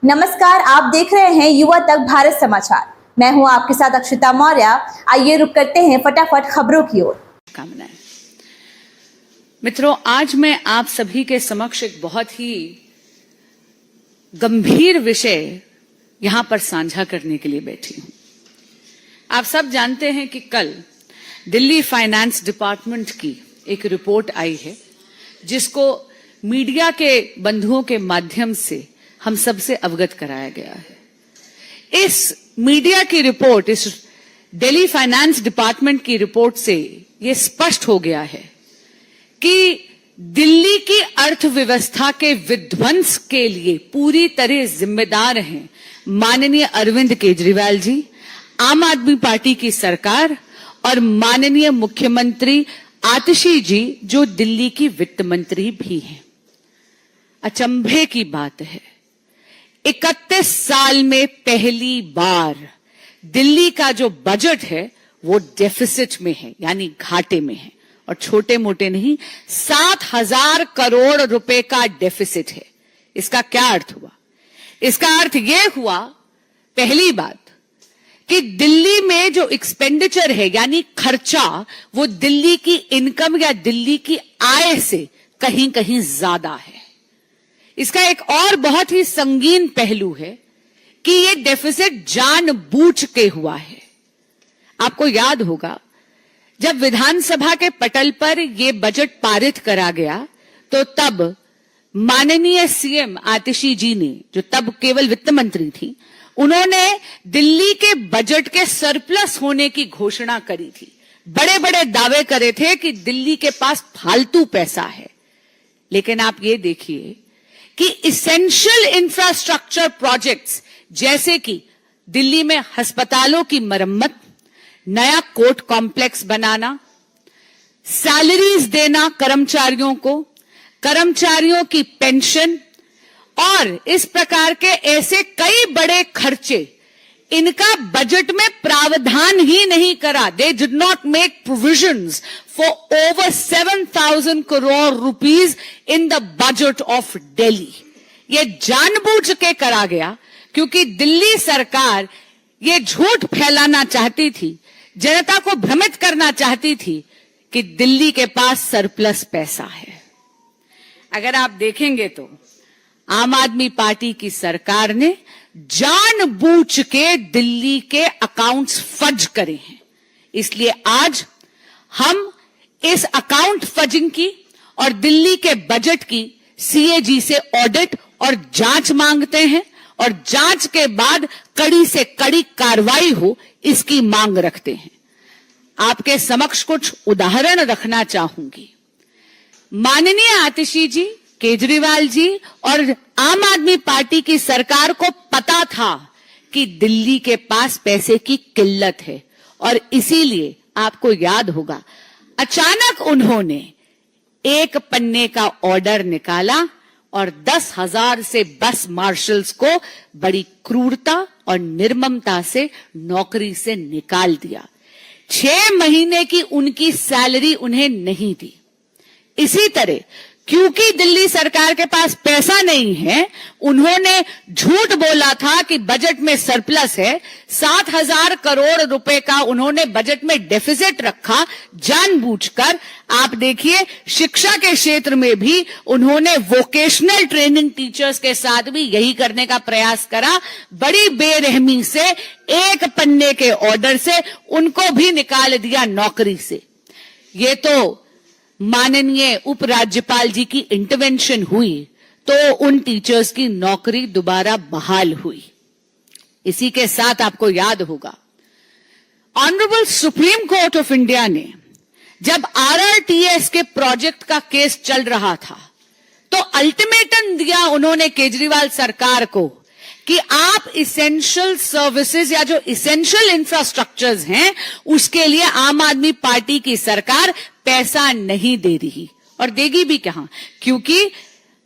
नमस्कार, आप देख रहे हैं युवा तक भारत समाचार। मैं हूं आपके साथ अक्षिता मौर्य। आइए रुक करते हैं फटाफट खबरों की ओर। कामनाएं। मित्रों, आज मैं आप सभी के समक्ष एक बहुत ही गंभीर विषय यहां पर साझा करने के लिए बैठी हूं। आप सब जानते हैं कि कल दिल्ली फाइनेंस डिपार्टमेंट की एक रिपोर्ट आई है, जिसको मीडिया के बंधुओं के माध्यम से हम सबसे अवगत कराया गया है। इस मीडिया की रिपोर्ट, इस दिल्ली फाइनेंस डिपार्टमेंट की रिपोर्ट से यह स्पष्ट हो गया है कि दिल्ली की अर्थव्यवस्था के विध्वंस के लिए पूरी तरह जिम्मेदार हैं माननीय अरविंद केजरीवाल जी, आम आदमी पार्टी की सरकार और माननीय मुख्यमंत्री आतिशी जी, जो दिल्ली की वित्त मंत्री भी हैं। अचंभे की बात है, 31 साल में पहली बार दिल्ली का जो बजट है वो डेफिसिट में है, यानी घाटे में है, और छोटे मोटे नहीं, 7,000 करोड़ रुपए का डेफिसिट है। इसका क्या अर्थ हुआ? इसका अर्थ यह हुआ, पहली बात, कि दिल्ली में जो एक्सपेंडिचर है यानी खर्चा, वो दिल्ली की इनकम या दिल्ली की आय से कहीं कहीं ज्यादा है। इसका एक और बहुत ही संगीन पहलू है कि ये डेफिसिट जानबूझ के हुआ है। आपको याद होगा, जब विधानसभा के पटल पर यह बजट पारित करा गया तो तब माननीय सीएम आतिशी जी ने, जो तब केवल वित्त मंत्री थी, उन्होंने दिल्ली के बजट के सरप्लस होने की घोषणा करी थी। बड़े बड़े दावे करे थे कि दिल्ली के पास फालतू पैसा है। लेकिन आप ये देखिए कि इसेंशियल इंफ्रास्ट्रक्चर प्रोजेक्ट्स, जैसे कि दिल्ली में अस्पतालों की मरम्मत, नया कोर्ट कॉम्प्लेक्स बनाना, सैलरीज देना कर्मचारियों को, कर्मचारियों की पेंशन और इस प्रकार के ऐसे कई बड़े खर्चे, इनका बजट में प्रावधान ही नहीं करा। They did not make provisions for over 7,000 crore rupees in the budget of Delhi. ये जानबूझ के करा गया क्योंकि दिल्ली सरकार ये झूठ फैलाना चाहती थी, जनता को भ्रमित करना चाहती थी कि दिल्ली के पास सरप्लस पैसा है। अगर आप देखेंगे तो आम आदमी पार्टी की सरकार ने जानबूझ के दिल्ली के अकाउंट्स फज करे हैं। इसलिए आज हम इस अकाउंट फजिंग की और दिल्ली के बजट की सीएजी से ऑडिट और जांच मांगते हैं, और जांच के बाद कड़ी से कड़ी कार्रवाई हो, इसकी मांग रखते हैं। आपके समक्ष कुछ उदाहरण रखना चाहूंगी। माननीय आतिशी जी, केजरीवाल जी और आम आदमी पार्टी की सरकार को पता था कि दिल्ली के पास पैसे की किल्लत है, और इसीलिए आपको याद होगा, अचानक उन्होंने एक पन्ने का ऑर्डर निकाला और 10,000 से बस मार्शल्स को बड़ी क्रूरता और निर्ममता से नौकरी से निकाल दिया। 6 महीने की उनकी सैलरी उन्हें नहीं दी। इसी तरह क्योंकि दिल्ली सरकार के पास पैसा नहीं है, उन्होंने झूठ बोला था कि बजट में सरप्लस है। 7,000 करोड़ रुपए का उन्होंने बजट में डेफिसिट रखा जानबूझकर। आप देखिए, शिक्षा के क्षेत्र में भी उन्होंने वोकेशनल ट्रेनिंग टीचर्स के साथ भी यही करने का प्रयास करा। बड़ी बेरहमी से एक पन्ने के ऑर्डर से उनको भी निकाल दिया नौकरी से। ये तो माननीय उपराज्यपाल जी की इंटरवेंशन हुई तो उन टीचर्स की नौकरी दोबारा बहाल हुई। इसी के साथ आपको याद होगा, honourable supreme court of India ने जब आरआरटीएस के प्रोजेक्ट का केस चल रहा था तो अल्टीमेटम दिया उन्होंने केजरीवाल सरकार को कि आप इसेंशियल सर्विसेज या जो इसेंशियल इंफ्रास्ट्रक्चर्स हैं, उसके लिए आम आदमी पार्टी की सरकार पैसा नहीं दे रही, और देगी भी कहां, क्योंकि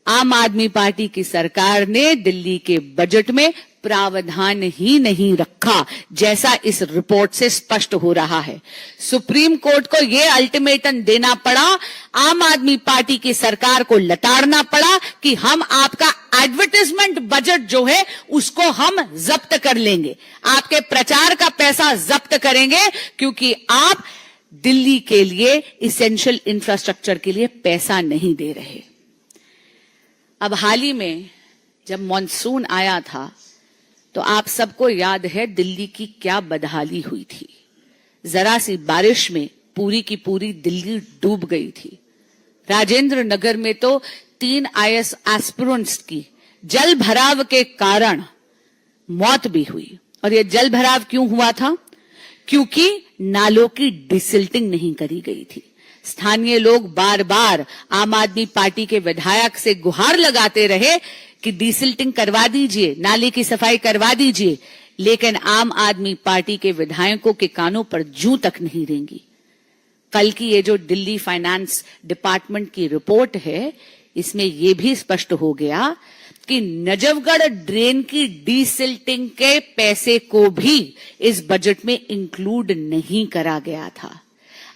आम आदमी पार्टी की सरकार ने दिल्ली के बजट में प्रावधान ही नहीं रखा, जैसा इस रिपोर्ट से स्पष्ट हो रहा है। सुप्रीम कोर्ट को यह अल्टीमेटम देना पड़ा, आम आदमी पार्टी की सरकार को लताड़ना पड़ा कि हम आपका एडवर्टाइजमेंट बजट जो है उसको हम जब्त कर लेंगे, आपके प्रचार का पैसा जब्त करेंगे, क्योंकि आप दिल्ली के लिए इसेंशियल इंफ्रास्ट्रक्चर के लिए पैसा नहीं दे रहे। अब हाल ही में जब मॉनसून आया था तो आप सबको याद है दिल्ली की क्या बदहाली हुई थी। जरा सी बारिश में पूरी की पूरी दिल्ली डूब गई थी। राजेंद्र नगर में तो 3 IAS एस्पिरेंट्स की जल भराव के कारण मौत भी हुई। और यह जल भराव क्यों हुआ था? क्योंकि नालों की डिसिल्टिंग नहीं करी गई थी। स्थानीय लोग बार बार आम आदमी पार्टी के विधायक से गुहार लगाते रहे कि डिसिल्टिंग करवा दीजिए, नाले की सफाई करवा दीजिए, लेकिन आम आदमी पार्टी के विधायकों के कानों पर जूं तक नहीं रेंगी। कल की ये जो दिल्ली फाइनेंस डिपार्टमेंट की रिपोर्ट है, इसमें यह भी स्पष्ट हो गया कि नजफगढ़ ड्रेन की डिसिल्टिंग के पैसे को भी इस बजट में इंक्लूड नहीं करा गया था।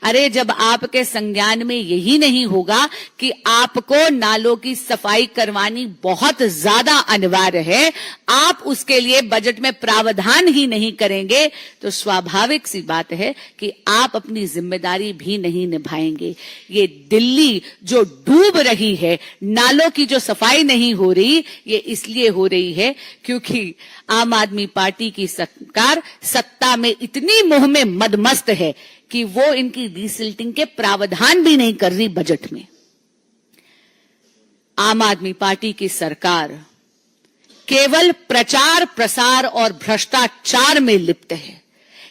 अरे जब आपके संज्ञान में यही नहीं होगा कि आपको नालों की सफाई करवानी बहुत ज्यादा अनिवार्य है, आप उसके लिए बजट में प्रावधान ही नहीं करेंगे, तो स्वाभाविक सी बात है कि आप अपनी जिम्मेदारी भी नहीं निभाएंगे। ये दिल्ली जो डूब रही है, नालों की जो सफाई नहीं हो रही, ये इसलिए हो रही है क्योंकि आम आदमी पार्टी की सरकार सत्ता में इतनी मोह में मदमस्त है कि वो इनकी डिसिल्टिंग के प्रावधान भी नहीं कर रही बजट में। आम आदमी पार्टी की सरकार केवल प्रचार प्रसार और भ्रष्टाचार में लिप्त है।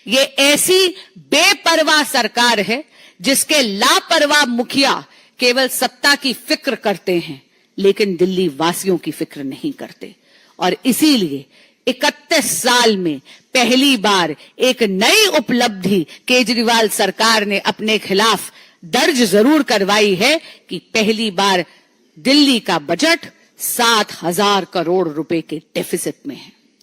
ये ऐसी बेपरवाह सरकार है जिसके लापरवाह मुखिया केवल सत्ता की फिक्र करते हैं, लेकिन दिल्ली वासियों की फिक्र नहीं करते। और इसीलिए 31 साल में पहली बार एक नई उपलब्धि केजरीवाल सरकार ने अपने खिलाफ दर्ज जरूर करवाई है कि पहली बार दिल्ली का बजट 7,000 करोड़ रुपए के डेफिसिट में है।